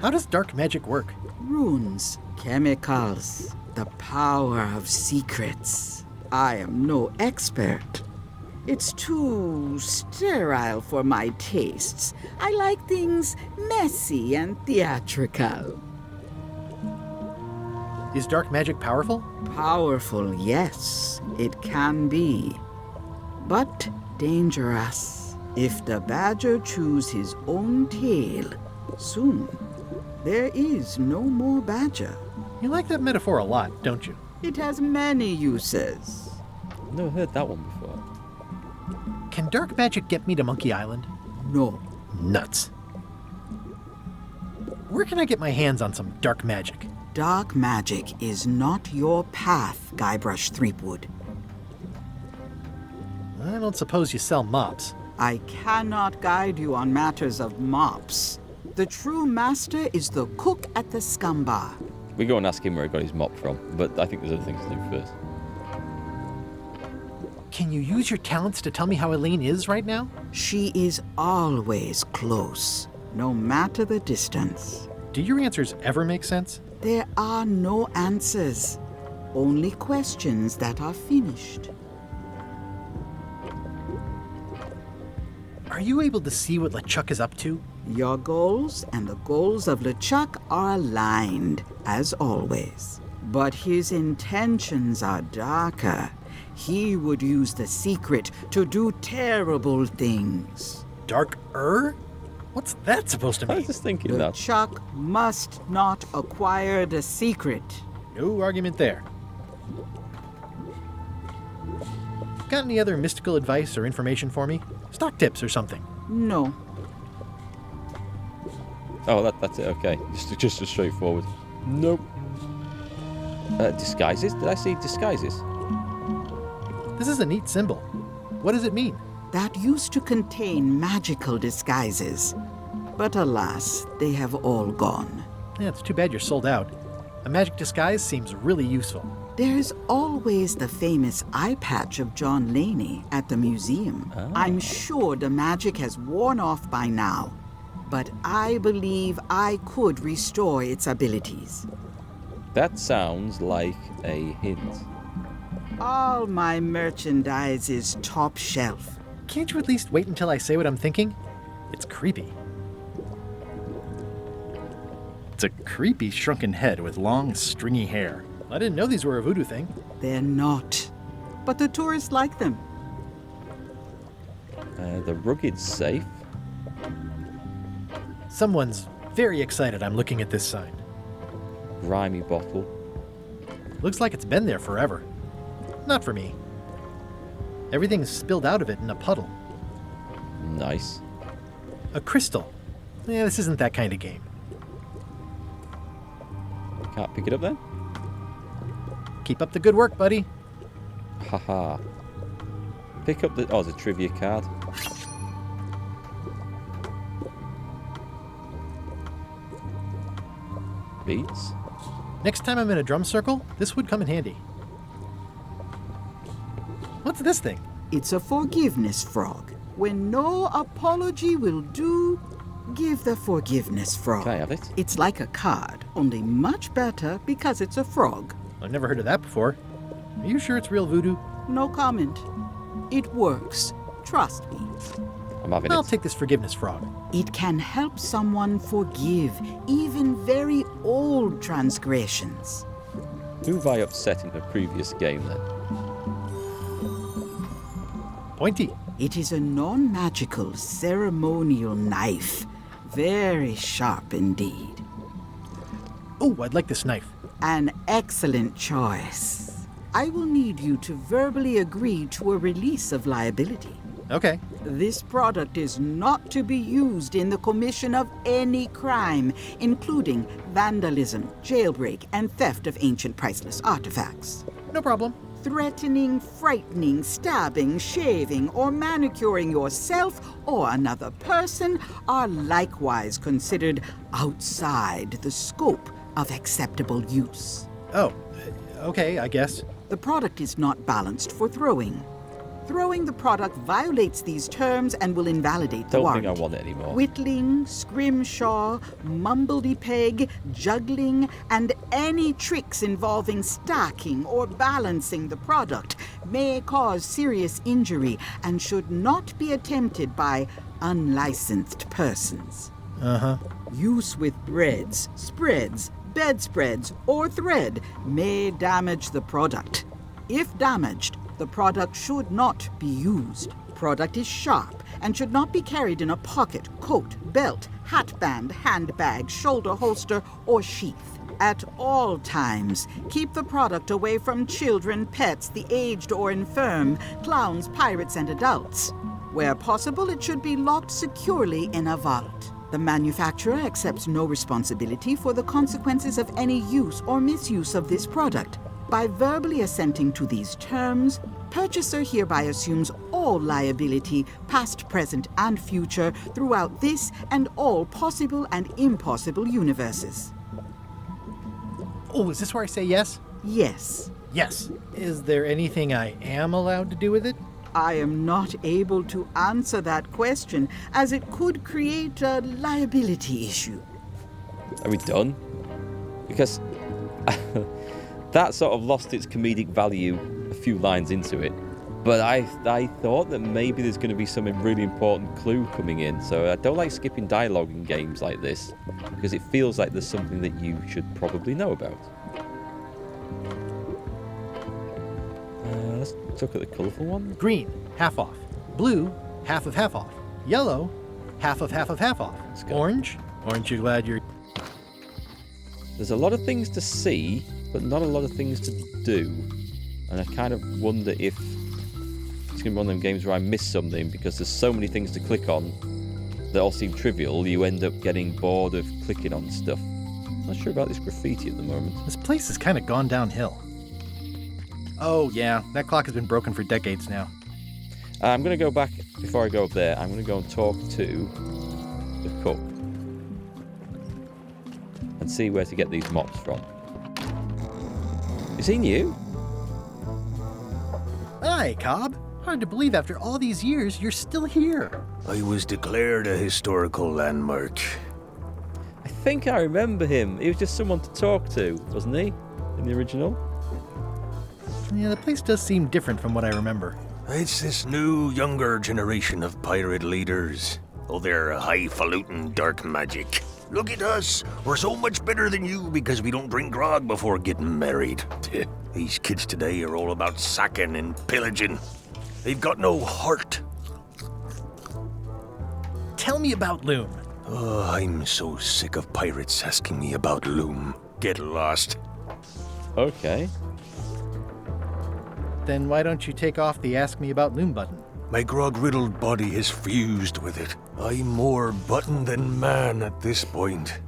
How does dark magic work? Runes, chemicals, the power of secrets. I am no expert. It's too sterile for my tastes. I like things messy and theatrical. Is dark magic powerful? Powerful, yes, it can be. But dangerous. If the badger chews his own tail, soon there is no more badger. You like that metaphor a lot, don't you? It has many uses. I've never heard that one before. Can dark magic get me to Monkey Island? No. Nuts. Where can I get my hands on some dark magic? Dark magic is not your path, Guybrush Threepwood. I don't suppose you sell mops. I cannot guide you on matters of mops. The true master is the cook at the scum bar. We go and ask him where he got his mop from, but I think there's other things to do first. Can you use your talents to tell me how Elaine is right now? She is always close, no matter the distance. Do your answers ever make sense? There are no answers, only questions that are finished. Are you able to see what LeChuck is up to? Your goals and the goals of LeChuck are aligned, as always. But his intentions are darker. He would use the secret to do terrible things. Dark-er? What's that supposed to I mean? was just thinking that. LeChuck must not acquire the secret. No argument there. Got any other mystical advice or information for me? Stock tips or something? No. Oh, that's it. Okay, just as straightforward. Nope. Disguises? Did I see disguises? This is a neat symbol. What does it mean? That used to contain magical disguises. But alas, they have all gone. Yeah, it's too bad you're sold out. A magic disguise seems really useful. There's always the famous eye patch of John Laney at the museum. Oh. I'm sure the magic has worn off by now, but I believe I could restore its abilities. That sounds like a hint. All my merchandise is top shelf. Can't you at least wait until I say what I'm thinking? It's creepy. It's a creepy shrunken head with long, stringy hair. I didn't know these were a voodoo thing. They're not, but the tourists like them. The rugged safe. Someone's very excited I'm looking at this sign. Grimy bottle. Looks like it's been there forever. Not for me. Everything's spilled out of it in a puddle. Nice. A crystal. Yeah, this isn't that kind of game. Can't pick it up then? Keep up the good work, buddy. Haha. Pick up the... Oh, it's a trivia card. Beats. Next time I'm in a drum circle, this would come in handy. What's this thing? It's a forgiveness frog. When no apology will do, give the forgiveness frog. Can I have it? It's like a card, only much better because it's a frog. I've never heard of that before. Are you sure it's real voodoo? No comment. It works. Trust me. I'm having I'll it. take this forgiveness frog. It can help someone forgive even very old transgressions. Who have I upset in the previous game then? Pointy. It is a non-magical ceremonial knife. Very sharp indeed. Oh, I'd like this knife. An excellent choice. I will need you to verbally agree to a release of liability. Okay. This product is not to be used in the commission of any crime, including vandalism, jailbreak, and theft of ancient priceless artifacts. No problem. Threatening, frightening, stabbing, shaving, or manicuring yourself or another person are likewise considered outside the scope of acceptable use. Oh, okay, I guess. The product is not balanced for throwing. Throwing the product violates these terms and will invalidate the Don't warranty. think I want it anymore. Whittling, scrimshaw, mumbledy-peg, juggling, and any tricks involving stacking or balancing the product may cause serious injury and should not be attempted by unlicensed persons. Uh-huh. Use with breads, spreads, bedspreads, or thread may damage the product. If damaged, the product should not be used. Product is sharp and should not be carried in a pocket, coat, belt, hatband, handbag, shoulder holster, or sheath. At all times, keep the product away from children, pets, the aged or infirm, clowns, pirates, and adults. Where possible, it should be locked securely in a vault. The manufacturer accepts no responsibility for the consequences of any use or misuse of this product. By verbally assenting to these terms, purchaser hereby assumes all liability, past, present, and future, throughout this and all possible and impossible universes. Oh, is this where I say yes? Yes, Yes. Is there anything I am allowed to do with it? I am not able to answer that question, as it could create a liability issue. Are we done? Because that sort of lost its comedic value a few lines into it. But I thought that maybe there's going to be some really important clue coming in. So I don't like skipping dialogue in games like this, because it feels like there's something that you should probably know about. Let's look at the colourful one. Green, half off. Blue, half of half off. Yellow, half of half of half off. Let's go. Orange, aren't you glad you're... There's a lot of things to see, but not a lot of things to do. And I kind of wonder if it's going to be one of them games where I miss something, because there's so many things to click on that all seem trivial, you end up getting bored of clicking on stuff. I'm not sure about this graffiti at the moment. This place has kind of gone downhill. Oh, yeah, that clock has been broken for decades now. I'm going to go back, before I go up there, I'm going to go and talk to the cook and see where to get these mops from. Is he new? Hi, Cobb. Hard to believe after all these years you're still here. I was declared a historical landmark. I think I remember him. He was just someone to talk to, wasn't he? In the original? Yeah, the place does seem different from what I remember. It's this new, younger generation of pirate leaders. Oh, they're highfalutin dark magic. Look at us. We're so much better than you because we don't drink grog before getting married. These kids today are all about sacking and pillaging. They've got no heart. Tell me about Loom. Oh, I'm so sick of pirates asking me about Loom. Get lost. Okay. Then why don't you take off the Ask Me About Loom button? My grog-riddled body has fused with it. I'm more button than man at this point.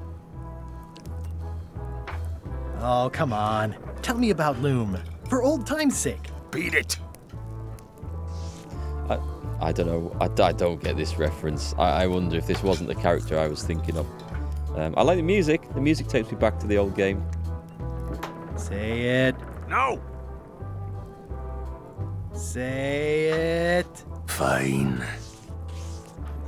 Oh, come on. Tell me about Loom. For old time's sake. Beat it. I don't know. I don't get this reference. I wonder if this wasn't the character I was thinking of. I like the music. The music takes me back to the old game. Say it. No. Say it. Fine.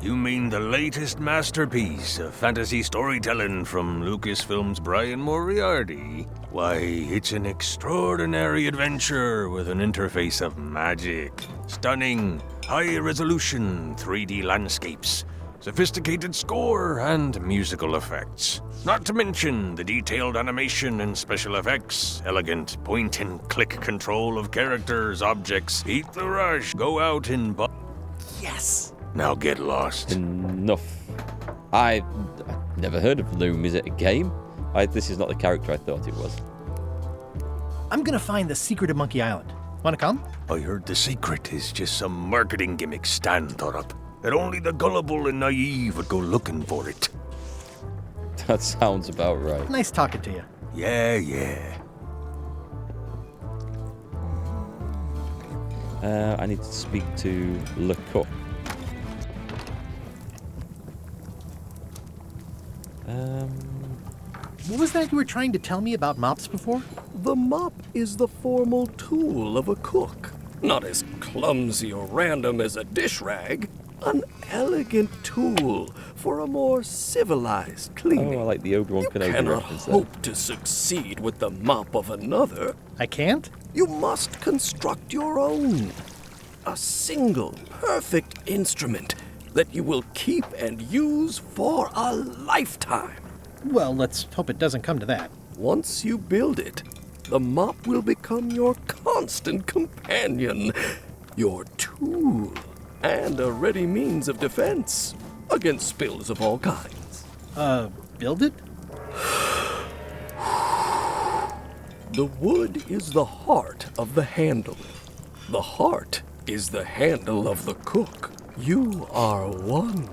You mean the latest masterpiece of fantasy storytelling from Lucasfilm's Brian Moriarty? Why, it's an extraordinary adventure with an interface of magic, stunning, high-resolution 3D landscapes, sophisticated score, and musical effects. Not to mention the detailed animation and special effects, elegant point-and-click control of characters, objects, eat the rush, go out and buy. Yes. Now get lost. Enough. I never heard of Loom. Is it a game? This is not the character I thought it was. I'm gonna find the secret of Monkey Island. Wanna come? I heard the secret is just some marketing gimmick Stan thought up. That only the gullible and naive would go looking for it. That sounds about right. Nice talking to you. Yeah. I need to speak to Lechuck. What was that you were trying to tell me about mops before? The mop is the formal tool of a cook. Not as clumsy or random as a dish rag. An elegant tool for a more civilized cleaning. Oh, I like the Obi-Wan You Kenobi cannot reference there. hope to succeed with the mop of another. I can't? You must construct your own. A single, perfect instrument that you will keep and use for a lifetime. Well, let's hope it doesn't come to that. Once you build it, the mop will become your constant companion, your tool, and a ready means of defense against spills of all kinds. Build it? The wood is the heart of the handle. The heart is the handle of the cook. You are one.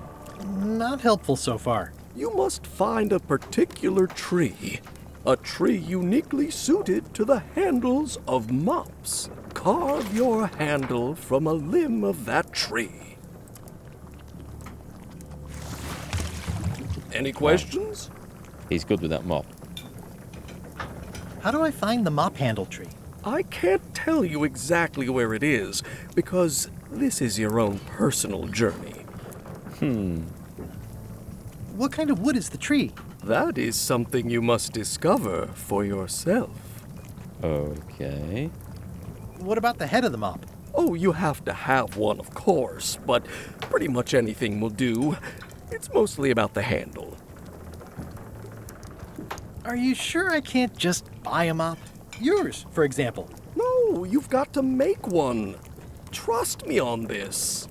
Not helpful so far. You must find a particular tree. A tree uniquely suited to the handles of mops. Carve your handle from a limb of that tree. Any questions? He's good with that mop. How do I find the mop handle tree? I can't tell you exactly where it is, because this is your own personal journey. What kind of wood is the tree? That is something you must discover for yourself. Okay. What about the head of the mop? Oh, you have to have one, of course, but pretty much anything will do. It's mostly about the handle. Are you sure I can't just buy a mop? Yours, for example. No, you've got to make one. Trust me on this.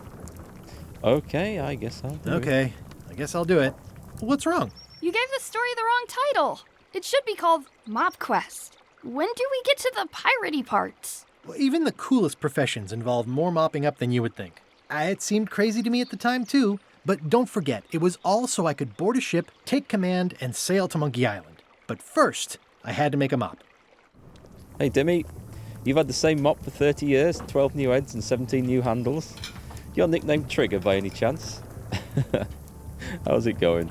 Okay, I guess I'll do it. Okay, I guess I'll do it. What's wrong? You gave the story the wrong title. It should be called MopQuest. When do we get to the piratey parts? Well, even the coolest professions involve more mopping up than you would think. It seemed crazy to me at the time, too. But don't forget, it was all so I could board a ship, take command, and sail to Monkey Island. But first, I had to make a mop. Hey, Dimmy, you've had the same mop for 30 years, 12 new heads and 17 new handles. Your nickname Trigger by any chance? How's it going?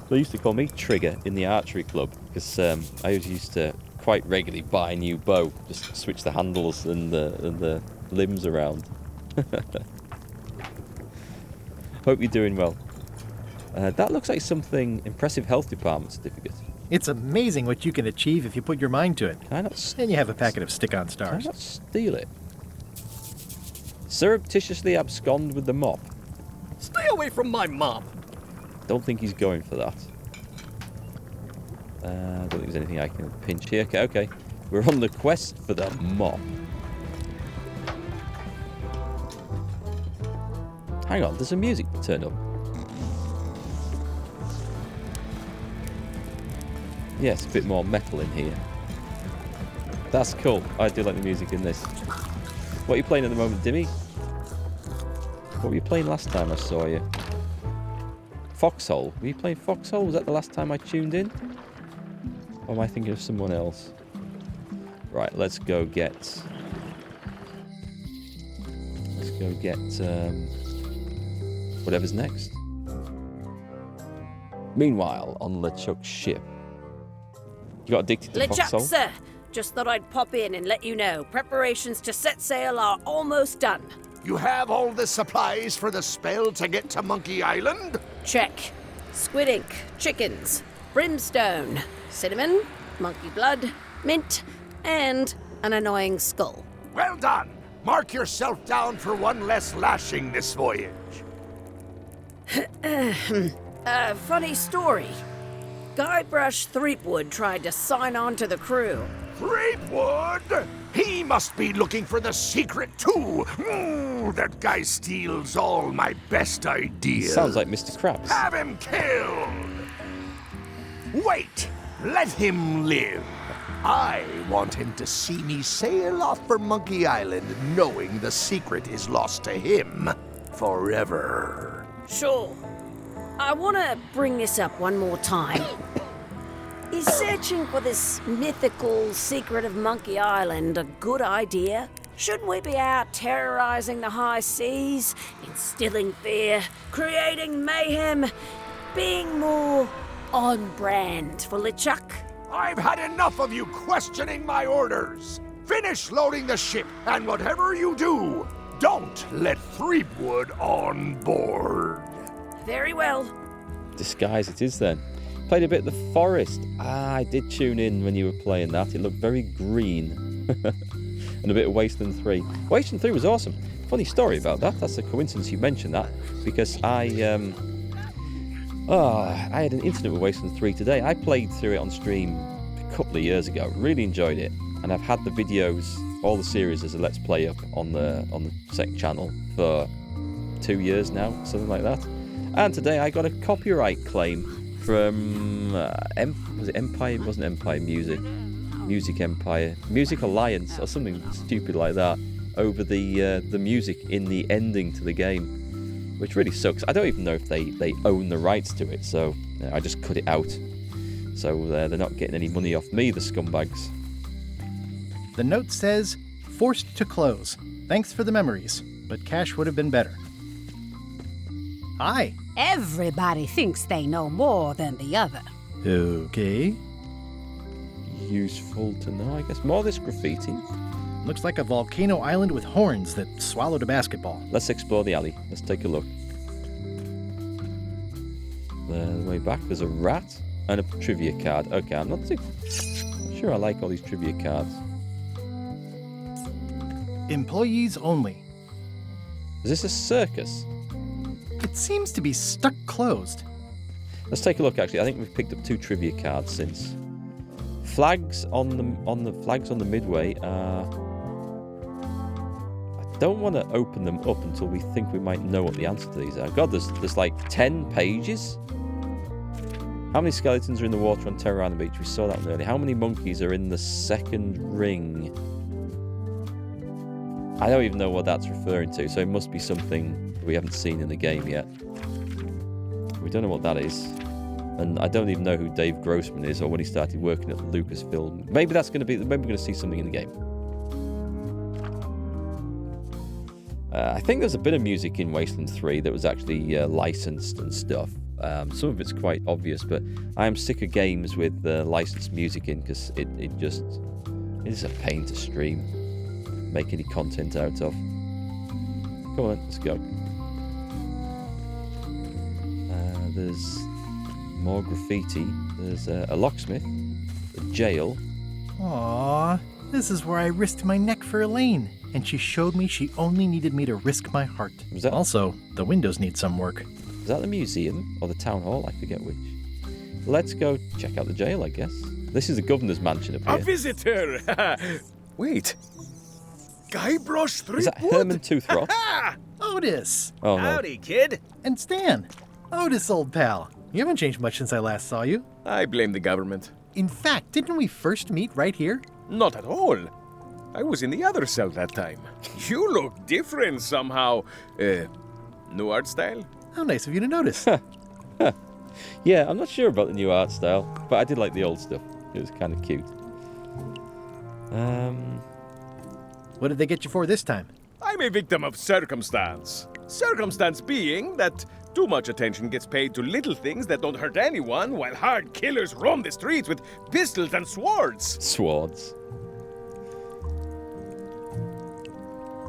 They used to call me Trigger in the archery club because I used to quite regularly buy a new bow, just switch the handles and the limbs around. Hope you're doing well. That looks like something impressive health department certificate. It's amazing what you can achieve if you put your mind to it. Can I not, And you have a packet of stick-on can I stars. not steal it? Surreptitiously abscond with the mop. Stay away from my mop. Don't think he's going for that. I don't think there's anything I can pinch here. Okay. We're on the quest for the mop. Hang on, there's some music turned up. Yes, a bit more metal in here. That's cool. I do like the music in this. What are you playing at the moment, Dimmy? What were you playing last time I saw you? Foxhole. Were you playing Foxhole? Was that the last time I tuned in? Or am I thinking of someone else? Right, let's go get... whatever's next. Meanwhile, on LeChuck's ship. You got addicted to LeChuck, Foxhole? sir. Just thought I'd pop in and let you know. Preparations to set sail are almost done. You have all the supplies for the spell to get to Monkey Island? Check. Squid ink, chickens, brimstone, cinnamon, monkey blood, mint, and an annoying skull. Well done! Mark yourself down for one less lashing this voyage. Funny story. Guybrush Threepwood tried to sign on to the crew. Threepwood? He must be looking for the secret too. That guy steals all my best ideas. Sounds like Mr. Krabs. Have him killed! Wait! Let him live. I want him to see me sail off for Monkey Island knowing the secret is lost to him forever. Sure. I want to bring this up one more time. Is searching for this mythical secret of Monkey Island a good idea? Shouldn't we be out terrorizing the high seas, instilling fear, creating mayhem, being more on brand for LeChuck? I've had enough of you questioning my orders. Finish loading the ship, and whatever you do, don't let Threepwood on board. Very well. Disguise it is then. Played a bit of the forest. I did tune in when you were playing that. It looked very green. And a bit of Wasteland 3. Wasteland 3 was awesome. Funny story about that. That's a coincidence you mentioned that, because I had an incident with Wasteland 3 today. I played through it on stream a couple of years ago. Really enjoyed it, and I've had the videos, all the series as a Let's Play up on the second channel for 2 years now, something like that. And today I got a copyright claim from was it Empire? It wasn't Empire Music. Music Empire, Music Alliance, or something stupid like that, over the music in the ending to the game, which really sucks. I don't even know if they own the rights to it, so I just cut it out. So they're not getting any money off me, the scumbags. The note says, forced to close. Thanks for the memories, but cash would have been better. Hi. Everybody thinks they know more than the other. Okay. Useful to know, I guess. More of this graffiti. Looks like a volcano island with horns that swallowed a basketball. Let's explore the alley. Let's take a look. The way back, there's a rat and a trivia card. Okay, I'm not too sure I like all these trivia cards. Employees only. Is this a circus? It seems to be stuck closed. Let's take a look, actually. I think we've picked up 2 trivia cards since. Flags on the flags on the midway. I don't want to open them up until we think we might know what the answer to these are. God, there's like 10 pages. How many skeletons are in the water on Terror Island Beach? We saw that one earlier. How many monkeys are in the second ring? I don't even know what that's referring to, so it must be something we haven't seen in the game yet. We don't know what that is. And I don't even know who Dave Grossman is or when he started working at Lucasfilm. Maybe that's going to be. Maybe we're going to see something in the game. I think there's a bit of music in Wasteland 3 that was actually licensed and stuff. Some of it's quite obvious, but I am sick of games with licensed music in, because it is a pain to stream, make any content out of. Come on, let's go. There's more graffiti. There's a locksmith, a jail. Aww, this is where I risked my neck for Elaine, and she showed me she only needed me to risk my heart. Also, the windows need some work. Is that the museum or the town hall? I forget which. Let's go check out the jail, I guess. This is the governor's mansion up here. A visitor! Wait. Guybrush Threepwood? Is that Herman Toothrot? Otis! Oh, no. Howdy, kid. And Stan. Otis, old pal. You haven't changed much since I last saw you. I blame the government. In fact, didn't we first meet right here? Not at all. I was in the other cell that time. You look different somehow. New art style? How nice of you to notice. Yeah, I'm not sure about the new art style, but I did like the old stuff. It was kind of cute. What did they get you for this time? I'm a victim of circumstance. Circumstance being that too much attention gets paid to little things that don't hurt anyone, while hard killers roam the streets with pistols and swords. Swords.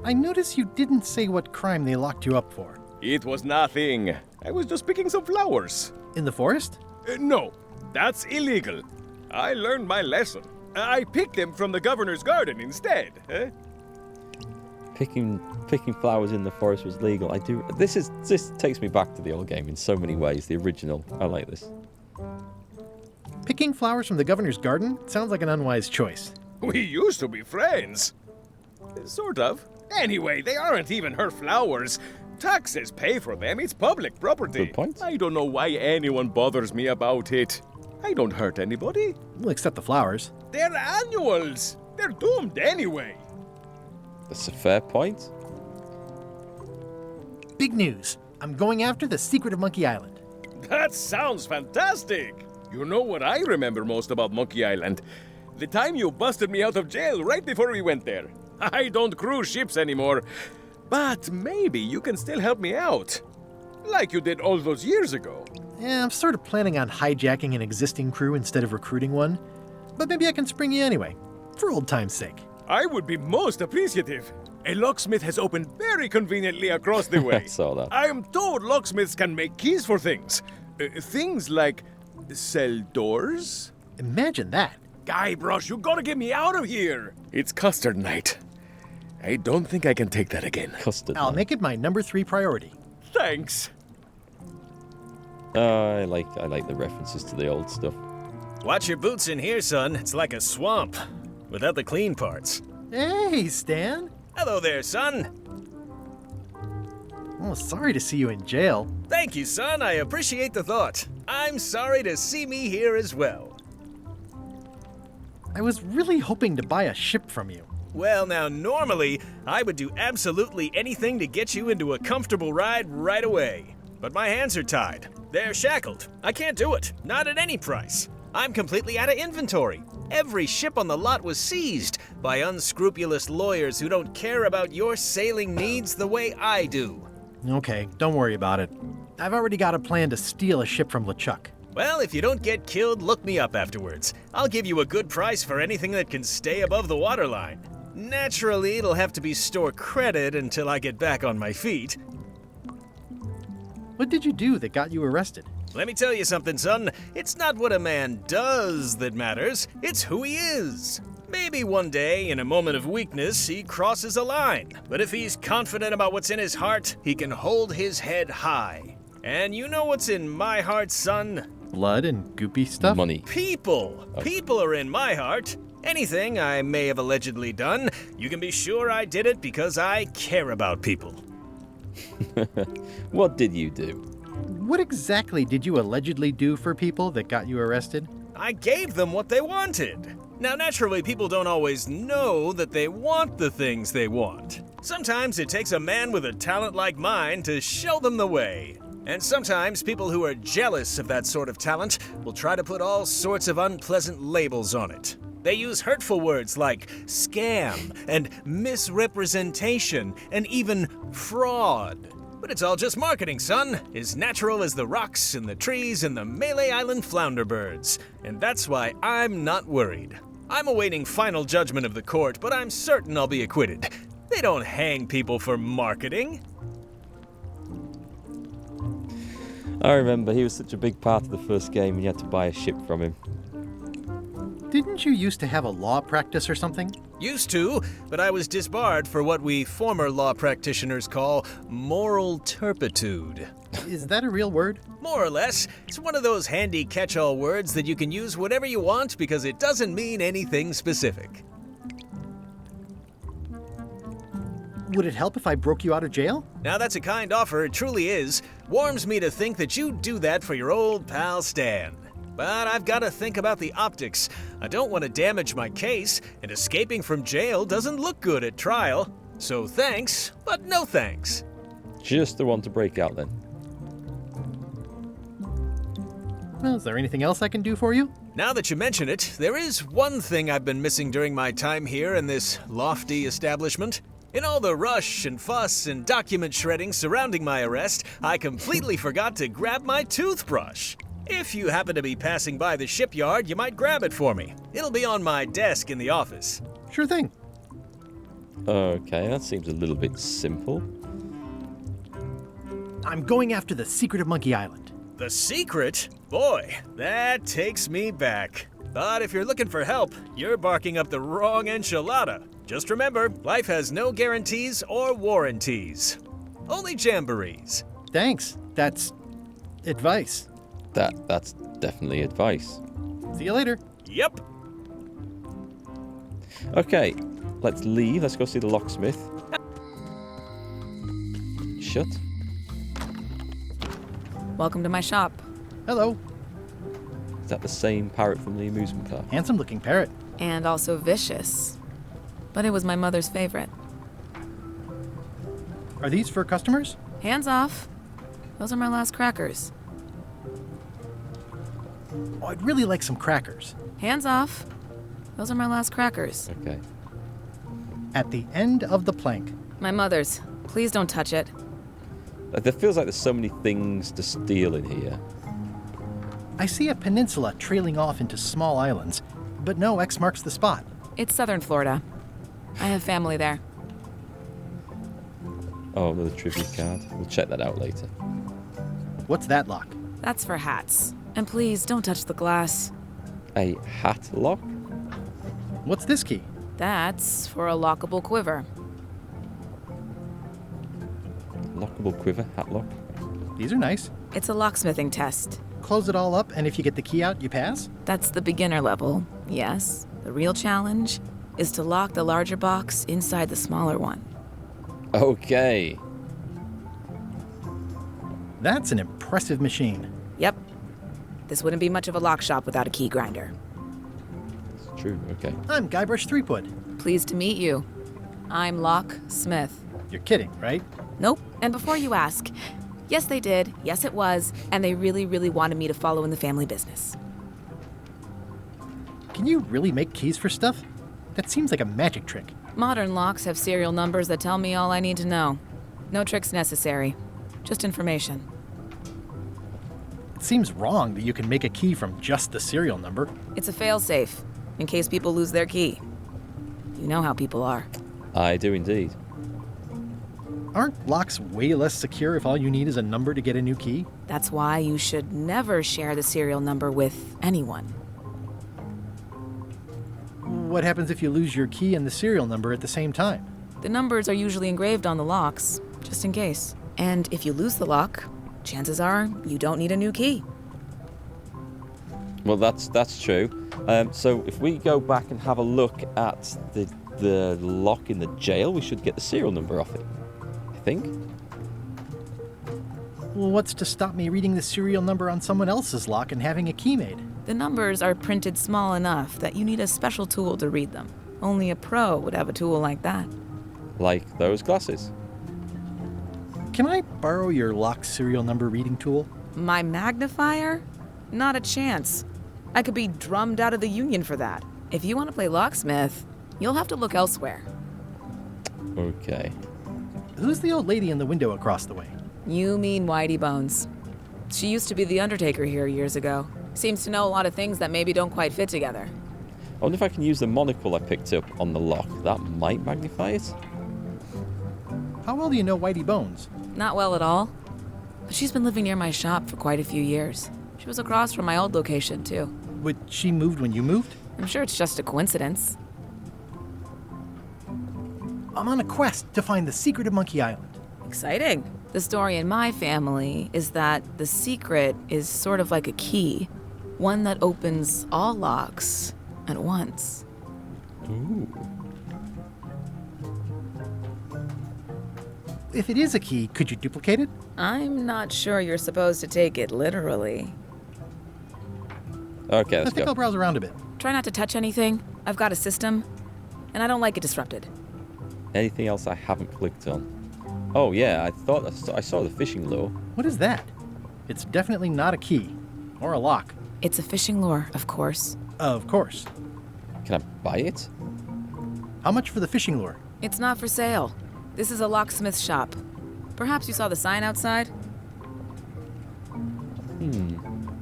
I noticed you didn't say what crime they locked you up for. It was nothing. I was just picking some flowers. In the forest? No, that's illegal. I learned my lesson. I picked them from the governor's garden instead. Picking flowers in the forest was legal. This takes me back to the old game in so many ways. The original. I like this. Picking flowers from the governor's garden sounds like an unwise choice. We used to be friends. Sort of. Anyway, they aren't even her flowers. Taxes pay for them. It's public property. Good point. I don't know why anyone bothers me about it. I don't hurt anybody. We'll accept the flowers. They're annuals. They're doomed anyway. That's a fair point. Big news. I'm going after the secret of Monkey Island. That sounds fantastic. You know what I remember most about Monkey Island? The time you busted me out of jail right before we went there. I don't cruise ships anymore. But maybe you can still help me out. Like you did all those years ago. Yeah, I'm sort of planning on hijacking an existing crew instead of recruiting one. But maybe I can spring you anyway, for old time's sake. I would be most appreciative. A locksmith has opened very conveniently across the way. I saw that. I am told locksmiths can make keys for things. Things like cell doors. Imagine that. Guybrush, you gotta get me out of here. It's custard night. I don't think I can take that again. Custard. I'll night. make it my number 3 priority. Thanks. I like the references to the old stuff. Watch your boots in here, son. It's like a swamp. Without the clean parts. Hey, Stan. Hello there, son. Oh, sorry to see you in jail. Thank you, son. I appreciate the thought. I'm sorry to see me here as well. I was really hoping to buy a ship from you. Well, now, normally, I would do absolutely anything to get you into a comfortable ride right away. But my hands are tied. They're shackled. I can't do it. Not at any price. I'm completely out of inventory. Every ship on the lot was seized by unscrupulous lawyers who don't care about your sailing needs the way I do. Okay, don't worry about it. I've already got a plan to steal a ship from LeChuck. Well, if you don't get killed, look me up afterwards. I'll give you a good price for anything that can stay above the waterline. Naturally, it'll have to be store credit until I get back on my feet. What did you do that got you arrested? Let me tell you something, son. It's not what a man does that matters, it's who he is. Maybe one day, in a moment of weakness, he crosses a line. But if he's confident about what's in his heart, he can hold his head high. And you know what's in my heart, son? Blood and goopy stuff? Money. People. People are in my heart. Anything I may have allegedly done, you can be sure I did it because I care about people. What did you do? What exactly did you allegedly do for people that got you arrested? I gave them what they wanted. Now, naturally, people don't always know that they want the things they want. Sometimes it takes a man with a talent like mine to show them the way. And sometimes people who are jealous of that sort of talent will try to put all sorts of unpleasant labels on it. They use hurtful words like scam and misrepresentation and even fraud. But it's all just marketing, son. As natural as the rocks and the trees and the Malay Island flounder birds. And that's why I'm not worried. I'm awaiting final judgment of the court, but I'm certain I'll be acquitted. They don't hang people for marketing. I remember he was such a big part of the first game and you had to buy a ship from him. Didn't you used to have a law practice or something? Used to, but I was disbarred for what we former law practitioners call moral turpitude. Is that a real word? More or less. It's one of those handy catch-all words that you can use whatever you want because it doesn't mean anything specific. Would it help if I broke you out of jail? Now that's a kind offer, it truly is. Warms me to think that you'd do that for your old pal Stan. But I've got to think about the optics. I don't want to damage my case, and escaping from jail doesn't look good at trial. So thanks, but no thanks. Just the one to break out then. Well, is there anything else I can do for you? Now that you mention it, there is one thing I've been missing during my time here in this lofty establishment. In all the rush and fuss and document shredding surrounding my arrest, I completely forgot to grab my toothbrush. If you happen to be passing by the shipyard, you might grab it for me. It'll be on my desk in the office. Sure thing. Okay, that seems a little bit simple. I'm going after the secret of Monkey Island. The secret? Boy, that takes me back. But if you're looking for help, you're barking up the wrong enchilada. Just remember, life has no guarantees or warranties. Only jamborees. Thanks. That's advice. That's definitely advice. See you later. Yep. Okay, let's leave. Let's go see the locksmith. Shut. Welcome to my shop. Hello. Is that the same parrot from the amusement park? Handsome looking parrot. And also vicious. But it was my mother's favorite. Are these for customers? Hands off. Those are my last crackers. Oh, I'd really like some crackers. Hands off. Those are my last crackers. Okay. At the end of the plank. My mother's. Please don't touch it. There feels like there's so many things to steal in here. I see a peninsula trailing off into small islands, but no X marks the spot. It's southern Florida. I have family there. Oh, another tribute card. We'll check that out later. What's that lock? That's for hats. And please, don't touch the glass. A hat lock? What's this key? That's for a lockable quiver. Lockable quiver, hat lock. These are nice. It's a locksmithing test. Close it all up, and if you get the key out, you pass? That's the beginner level, yes. The real challenge is to lock the larger box inside the smaller one. Okay. That's an impressive machine. Yep. This wouldn't be much of a lock shop without a key grinder. It's true, okay. I'm Guybrush Threepwood. Pleased to meet you. I'm Locksmith. You're kidding, right? Nope. And before you ask, yes, they did. Yes, it was. And they really, really wanted me to follow in the family business. Can you really make keys for stuff? That seems like a magic trick. Modern locks have serial numbers that tell me all I need to know. No tricks necessary. Just information. It seems wrong that you can make a key from just the serial number. It's a failsafe, in case people lose their key. You know how people are. I do indeed. Aren't locks way less secure if all you need is a number to get a new key? That's why you should never share the serial number with anyone. What happens if you lose your key and the serial number at the same time? The numbers are usually engraved on the locks, just in case. And if you lose the lock, chances are you don't need a new key. Well, that's true. So if we go back and have a look at the lock in the jail, we should get the serial number off it, I think. Well, what's to stop me reading the serial number on someone else's lock and having a key made? The numbers are printed small enough that you need a special tool to read them. Only a pro would have a tool like that. Like those glasses. Can I borrow your lock serial number reading tool? My magnifier? Not a chance. I could be drummed out of the union for that. If you want to play locksmith, you'll have to look elsewhere. Okay. Who's the old lady in the window across the way? You mean Whitey Bones. She used to be the undertaker here years ago. Seems to know a lot of things that maybe don't quite fit together. I wonder if I can use the monocle I picked up on the lock. That might magnify it. How well do you know Whitey Bones? Not well at all. But she's been living near my shop for quite a few years. She was across from my old location, too. But she moved when you moved? I'm sure it's just a coincidence. I'm on a quest to find the secret of Monkey Island. Exciting. The story in my family is that the secret is sort of like a key. One that opens all locks at once. Ooh. If it is a key, could you duplicate it? I'm not sure you're supposed to take it literally. Okay, I let's think go. I'll browse around a bit. Try not to touch anything. I've got a system, and I don't like it disrupted. Anything else I haven't clicked on? Oh yeah, I thought I saw the fishing lure. What is that? It's definitely not a key. Or a lock. It's a fishing lure, of course. Of course. Can I buy it? How much for the fishing lure? It's not for sale. This is a locksmith shop. Perhaps you saw the sign outside?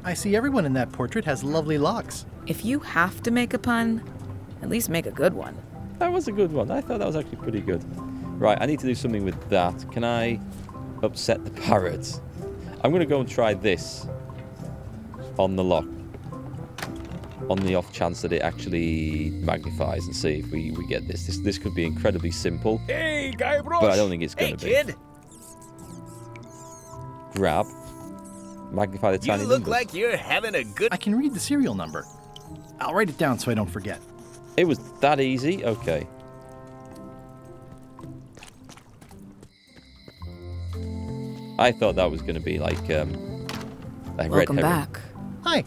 I see everyone in that portrait has lovely locks. If you have to make a pun, at least make a good one. That was a good one. I thought that was actually pretty good. Right, I need to do something with that. Can I upset the parrots? I'm going to go and try this on the lock. On the off chance that it actually magnifies and see if we get this. This could be incredibly simple. Hey, Guybrush! But I don't think it's going to be. Hey, kid. Grab. Magnify the You tiny look numbers. like you're having a good... I can read the serial number. I'll write it down so I don't forget. It was that easy? Okay. I thought that was going to be like a red Welcome herring. back. Hi.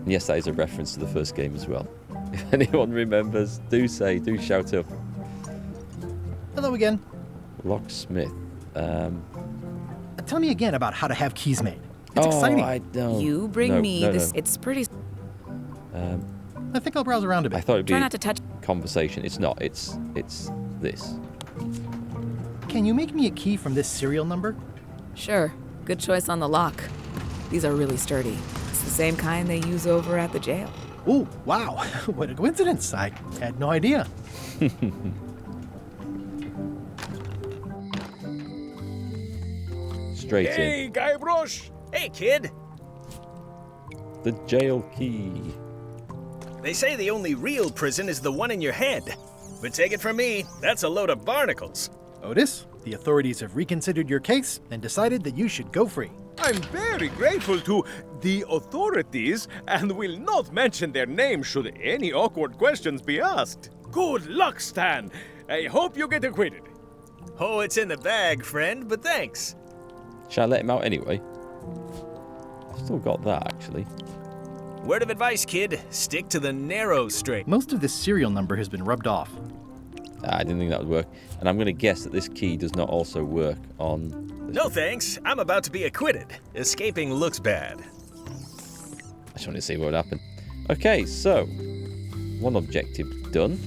Yes, that is a reference to the first game as well. If anyone remembers, do shout up. Hello again. Locksmith. Tell me again about how to have keys made. It's Oh, exciting. I don't. You bring No, me no, this. no. It's pretty. I think I'll browse around a bit. I thought it'd be Try not to touch. conversation. It's not. It's this. Can you make me a key from this serial number? Sure. Good choice on the lock. These are really sturdy. It's the same kind they use over at the jail. Ooh, wow. What a coincidence. I had no idea. Straight Hey, in. Guybrush! Hey, kid! The jail key. They say the only real prison is the one in your head. But take it from me, that's a load of barnacles. Otis, the authorities have reconsidered your case and decided that you should go free. I'm very grateful to the authorities and will not mention their name should any awkward questions be asked. Good luck, Stan. I hope you get acquitted. Oh, it's in the bag, friend, but thanks. Shall I let him out anyway? I've still got that, actually. Word of advice, kid. Stick to the narrow straight. Most of this serial number has been rubbed off. I didn't think that would work. And I'm going to guess that this key does not also work on... No thanks. I'm about to be acquitted. Escaping looks bad. I just wanted to see what would happen. Okay, so... one objective done.